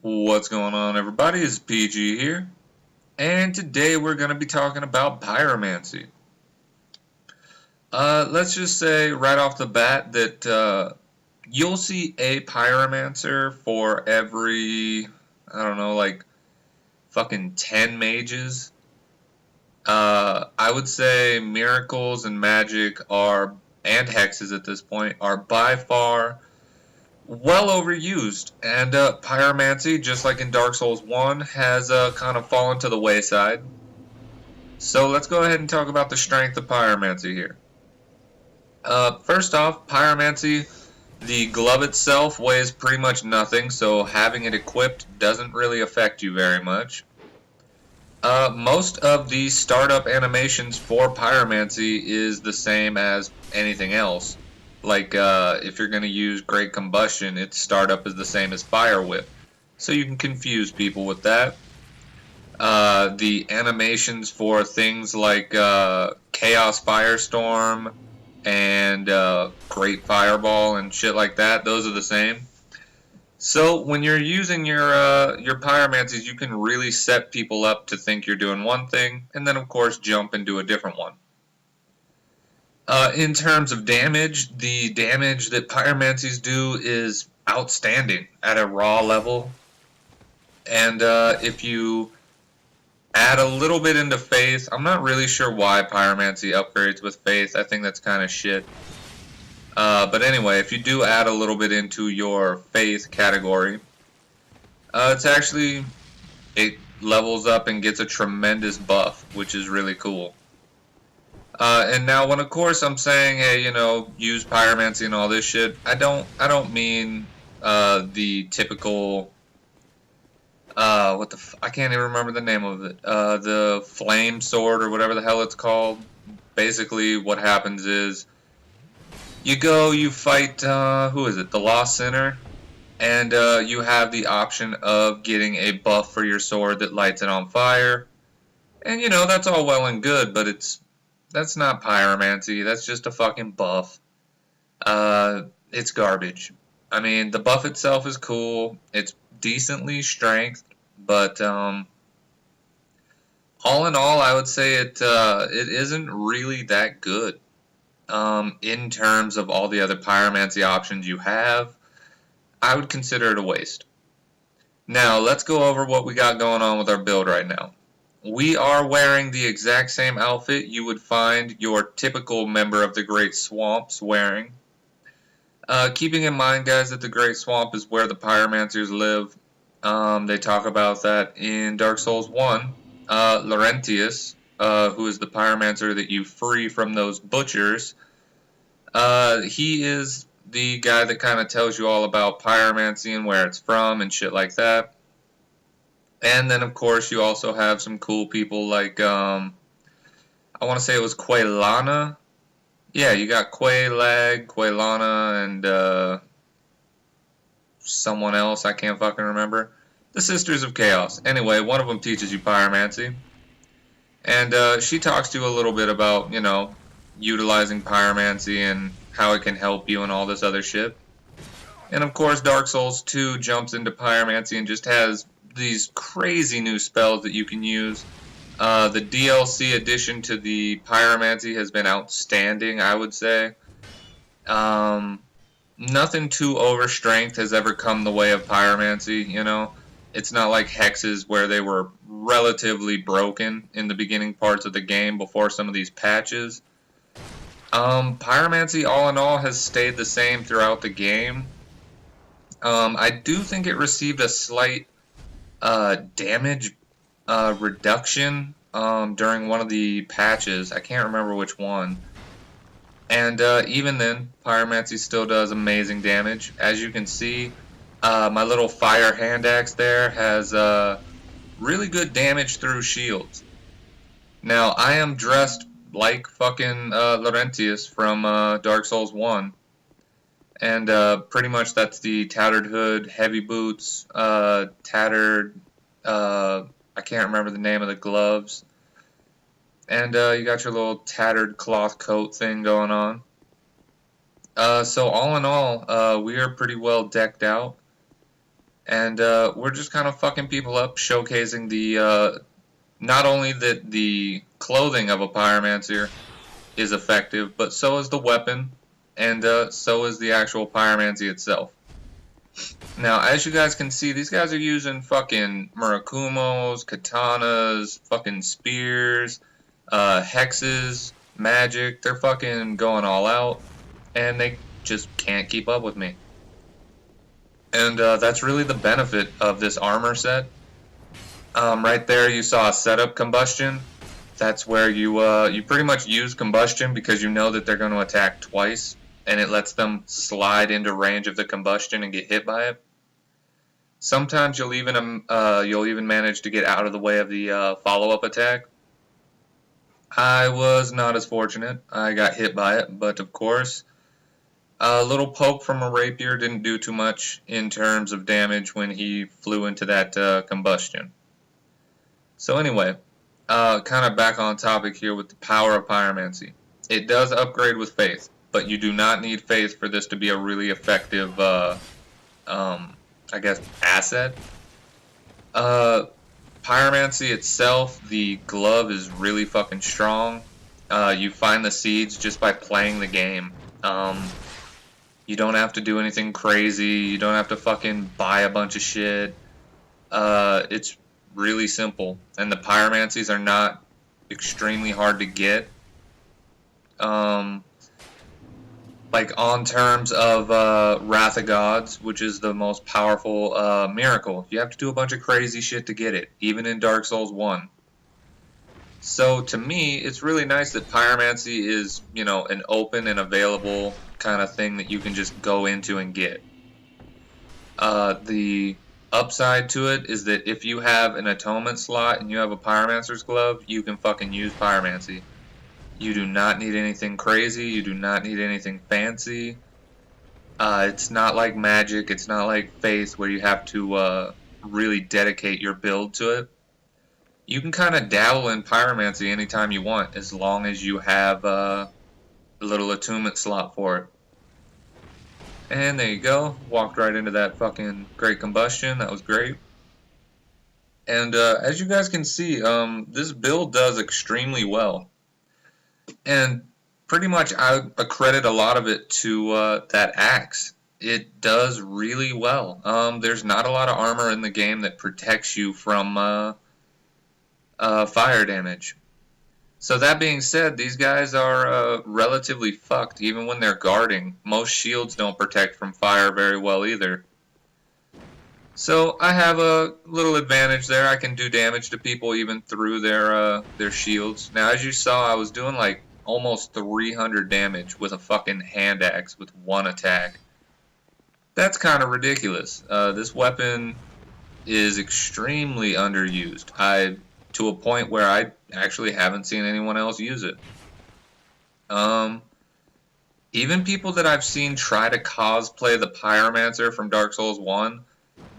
What's going on, everybody? It's PG here, and today we're going to be talking about Pyromancy. Let's just say right off the bat that you'll see a Pyromancer for every, I don't know, like fucking 10 mages. I would say miracles and magic and hexes at this point, are by far well overused, and Pyromancy, just like in Dark Souls 1, has kind of fallen to the wayside. So let's go ahead and talk about the strength of Pyromancy here. First off, Pyromancy, the glove itself weighs pretty much nothing, so having it equipped doesn't really affect you very much. Most of the startup animations for Pyromancy is the same as anything else. Like, if you're going to use Great Combustion, its startup is the same as Fire Whip. So you can confuse people with that. The animations for things like Chaos Firestorm and Great Fireball and shit like that, those are the same. So when you're using your Pyromancies, you can really set people up to think you're doing one thing, and then of course jump and do a different one. In terms of damage, the damage that Pyromancies do is outstanding at a raw level. And if you add a little bit into Faith, I'm not really sure why Pyromancy upgrades with Faith. I think that's kind of shit. But anyway, if you do add a little bit into your Faith category, it levels up and gets a tremendous buff, which is really cool. And now when of course I'm saying, hey, use Pyromancy and all this shit, I don't mean the typical I can't even remember the name of it. The flame sword or whatever the hell it's called. Basically what happens is you fight who is it? The Lost Sinner, and you have the option of getting a buff for your sword that lights it on fire. And that's all well and good, but that's not Pyromancy. That's just a fucking buff. It's garbage. I mean, the buff itself is cool. It's decently strength, but all in all, I would say it isn't really that good. In terms of all the other Pyromancy options you have, I would consider it a waste. Now, let's go over what we got going on with our build right now. We are wearing the exact same outfit you would find your typical member of the Great Swamps wearing. Keeping in mind, guys, that the Great Swamp is where the Pyromancers live. They talk about that in Dark Souls 1. Laurentius, who is the Pyromancer that you free from those butchers, he is the guy that kind of tells you all about Pyromancy and where it's from and shit like that. And then, of course, you also have some cool people like, I want to say it was Quaylana. Yeah, you got Quaylag, Quaylana, and someone else, I can't fucking remember. The Sisters of Chaos. Anyway, one of them teaches you Pyromancy. And she talks to you a little bit about, utilizing Pyromancy and how it can help you and all this other shit. And of course, Dark Souls 2 jumps into Pyromancy and just has these crazy new spells that you can use. The DLC addition to the Pyromancy has been outstanding, I would say. Nothing too overstrength has ever come the way of Pyromancy, It's not like hexes where they were relatively broken in the beginning parts of the game before some of these patches. Pyromancy, all in all, has stayed the same throughout the game. I do think it received a slight damage reduction during one of the patches. I can't remember which one. And even then, Pyromancy still does amazing damage. As you can see, my little fire hand axe there has really good damage through shields. Now, I am dressed like fucking Laurentius from Dark Souls 1. And pretty much that's the tattered hood, heavy boots, tattered, I can't remember the name of the gloves. And you got your little tattered cloth coat thing going on. So all in all, we are pretty well decked out. And we're just kind of fucking people up, showcasing the not only that the clothing of a pyromancer is effective, but so is the weapon, and so is the actual pyromancy itself. Now, as you guys can see, these guys are using fucking Murakumos, katanas, fucking spears, hexes, magic. They're fucking going all out, and they just can't keep up with me. And that's really the benefit of this armor set. Right there, you saw a setup combustion. That's where you pretty much use combustion because you know that they're going to attack twice, and it lets them slide into range of the combustion and get hit by it. Sometimes you'll even manage to get out of the way of the follow-up attack. I was not as fortunate. I got hit by it, but of course, a little poke from a rapier didn't do too much in terms of damage when he flew into that combustion. So anyway, kind of back on topic here with the power of pyromancy. It does upgrade with faith, but you do not need faith for this to be a really effective, I guess, asset. Pyromancy itself, the glove is really fucking strong. You find the seeds just by playing the game. You don't have to do anything crazy. You don't have to fucking buy a bunch of shit. It's really simple. And the pyromancies are not extremely hard to get. Like on terms of Wrath of Gods, which is the most powerful miracle, you have to do a bunch of crazy shit to get it, even in Dark Souls 1. So to me, it's really nice that pyromancy is, you know, an open and available kind of thing that you can just go into and get. The upside to it is that if you have an atonement slot and you have a pyromancer's glove, you can fucking use pyromancy. You do not need anything crazy. You do not need anything fancy. It's not like magic. It's not like faith where you have to really dedicate your build to it. You can kind of dabble in pyromancy anytime you want, as long as you have a little attunement slot for it. And there you go. Walked right into that fucking great combustion. That was great. And as you guys can see, this build does extremely well. And pretty much I accredit a lot of it to that axe. It does really well. There's not a lot of armor in the game that protects you from fire damage. So that being said, these guys are relatively fucked even when they're guarding. Most shields don't protect from fire very well either. So I have a little advantage there. I can do damage to people even through their shields. Now, as you saw, I was doing like almost 300 damage with a fucking hand axe with one attack. That's kind of ridiculous. This weapon is extremely underused. To a point where I actually haven't seen anyone else use it. Even people that I've seen try to cosplay the Pyromancer from Dark Souls 1,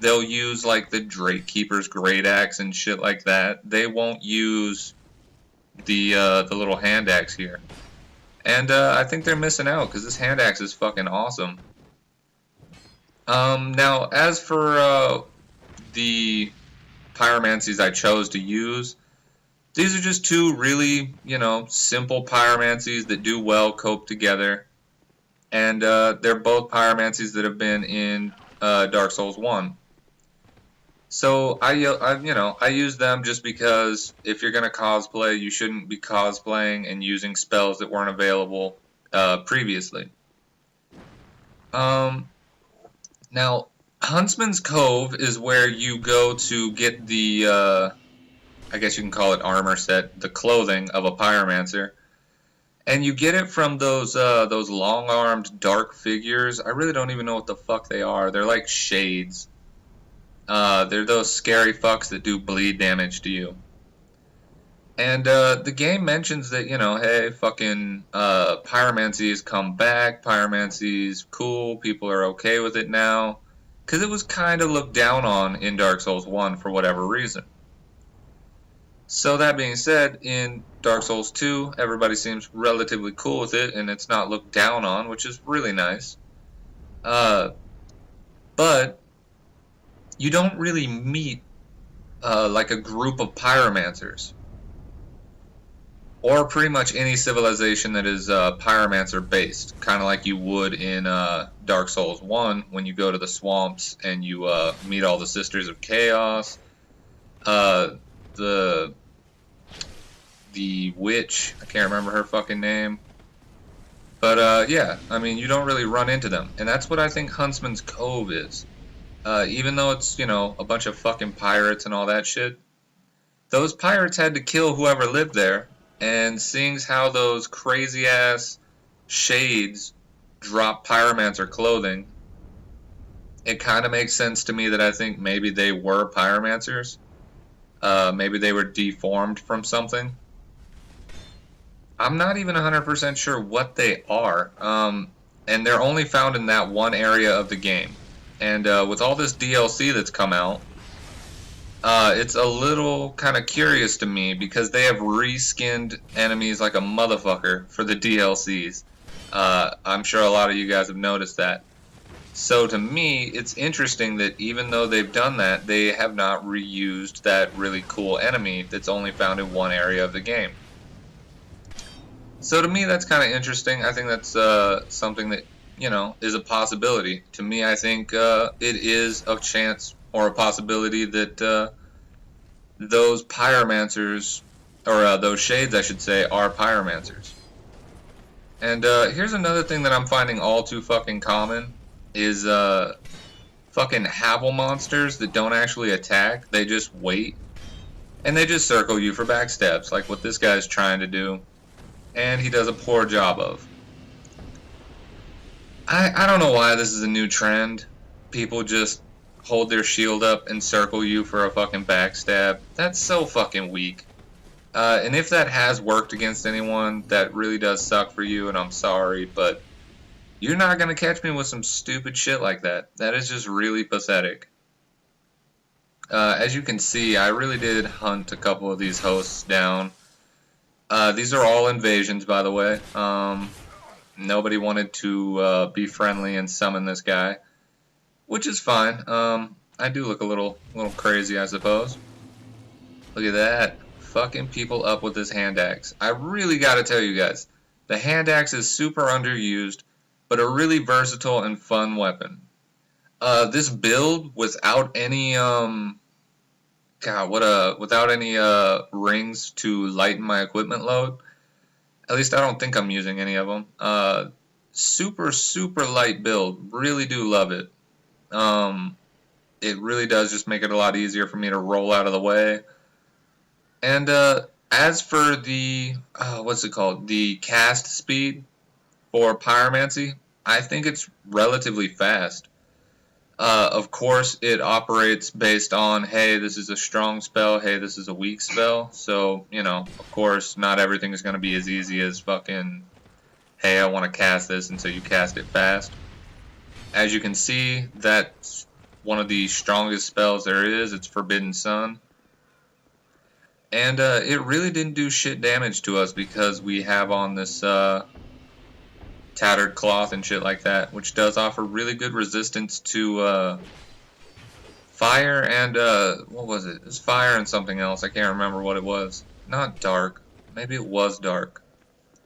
they'll use like the Drake Keeper's Great Axe and shit like that. They won't use the little hand axe here. And I think they're missing out because this hand axe is fucking awesome. Now, as for the pyromancies I chose to use, these are just two really, you know, simple pyromancies that do well cope together. And they're both pyromancies that have been in Dark Souls 1. So I use them just because if you're gonna cosplay, you shouldn't be cosplaying and using spells that weren't available previously. Now, Huntsman's Cove is where you go to get the, I guess you can call it armor set, the clothing of a pyromancer, and you get it from those long-armed dark figures. I really don't even know what the fuck they are. They're like shades. They're those scary fucks that do bleed damage to you. And the game mentions that, you know, hey, fucking pyromancy has come back. Pyromancy's cool. People are okay with it now. Because it was kind of looked down on in Dark Souls 1 for whatever reason. So that being said, in Dark Souls 2, everybody seems relatively cool with it, and it's not looked down on, which is really nice. But you don't really meet like a group of pyromancers, or pretty much any civilization that is pyromancer based, kind of like you would in Dark Souls 1 when you go to the swamps and you meet all the Sisters of Chaos, uh, the witch, I can't remember her fucking name. But yeah, I mean, you don't really run into them. And that's what I think Huntsman's Cove is. Even though it's, you know, a bunch of fucking pirates and all that shit, those pirates had to kill whoever lived there. And seeing how those crazy ass shades drop pyromancer clothing, it kind of makes sense to me that I think maybe they were pyromancers. Maybe they were deformed from something. I'm not even 100% sure what they are, and they're only found in that one area of the game. And with all this DLC that's come out, it's a little kind of curious to me because they have reskinned enemies like a motherfucker for the DLCs. I'm sure a lot of you guys have noticed that. So to me, it's interesting that even though they've done that, they have not reused that really cool enemy that's only found in one area of the game. So to me, that's kind of interesting. I think that's something that, you know, is a possibility. To me, I think it is a chance or a possibility that those pyromancers, or those shades, I should say, are pyromancers. And here's another thing that I'm finding all too fucking common is fucking Havel monsters that don't actually attack. They just wait. And they just circle you for backstabs, like what this guy's trying to do. And he does a poor job of. I don't know why this is a new trend. People just hold their shield up and circle you for a fucking backstab. That's so fucking weak. And if that has worked against anyone, that really does suck for you, and I'm sorry, but you're not gonna catch me with some stupid shit like that. That is just really pathetic. As you can see, I really did hunt a couple of these hosts down. These are all invasions, by the way. Nobody wanted to be friendly and summon this guy, which is fine. I do look a little crazy, I suppose. Look at that. Fucking people up with this hand axe. I really gotta tell you guys, the hand axe is super underused, but a really versatile and fun weapon. This build without any without any rings to lighten my equipment load. At least I don't think I'm using any of them. Super light build. Really do love it. It really does just make it a lot easier for me to roll out of the way. And as for the what's it called? The cast speed for Pyromancy, I think it's relatively fast. Of course, it operates based on, hey, this is a strong spell, hey, this is a weak spell. So, you know, of course, not everything is going to be as easy as fucking, hey, I want to cast this, and so you cast it fast. As you can see, that's one of the strongest spells there is. It's Forbidden Sun. And it really didn't do shit damage to us because we have on this tattered cloth and shit like that, which does offer really good resistance to fire and what was it? It was fire and something else. I can't remember what it was. Not dark. Maybe it was dark.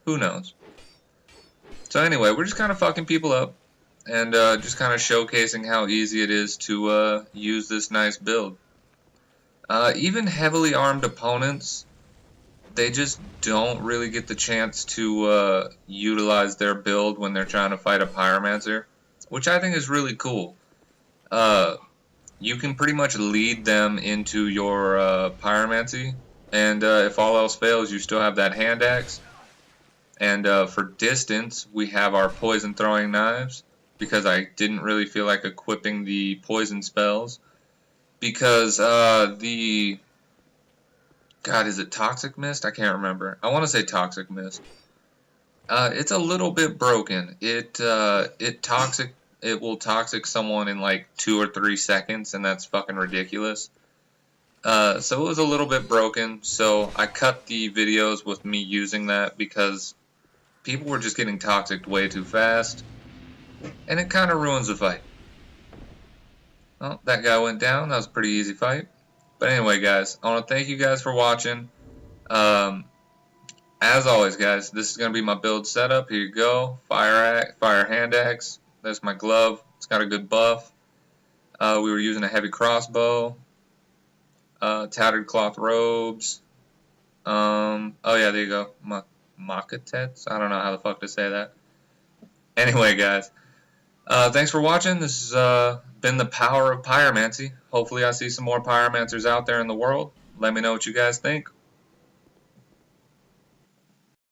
Who knows? So anyway, we're just kind of fucking people up and just kind of showcasing how easy it is to use this nice build. Even heavily armed opponents, they just don't really get the chance to utilize their build when they're trying to fight a Pyromancer, which I think is really cool. You can pretty much lead them into your Pyromancy, and if all else fails, you still have that hand axe. And for distance, we have our poison throwing knives, because I didn't really feel like equipping the poison spells. Because the... God, is it Toxic Mist? I can't remember. I want to say Toxic Mist. It's a little bit broken. It will toxic someone in like 2 or 3 seconds, and that's fucking ridiculous. So it was a little bit broken, so I cut the videos with me using that because people were just getting toxic way too fast, and it kind of ruins the fight. Oh, that guy went down. That was a pretty easy fight. But anyway, guys, I want to thank you guys for watching. Um, as always, guys, this is going to be my build setup. Here you go. Fire hand axe. There's my glove. It's got a good buff. We were using a heavy crossbow. Tattered cloth robes. Oh yeah, there you go. Makatets? I don't know how the fuck to say that. Anyway, guys, thanks for watching. This has been the power of Pyromancy. Hopefully I see some more Pyromancers out there in the world. Let me know what you guys think.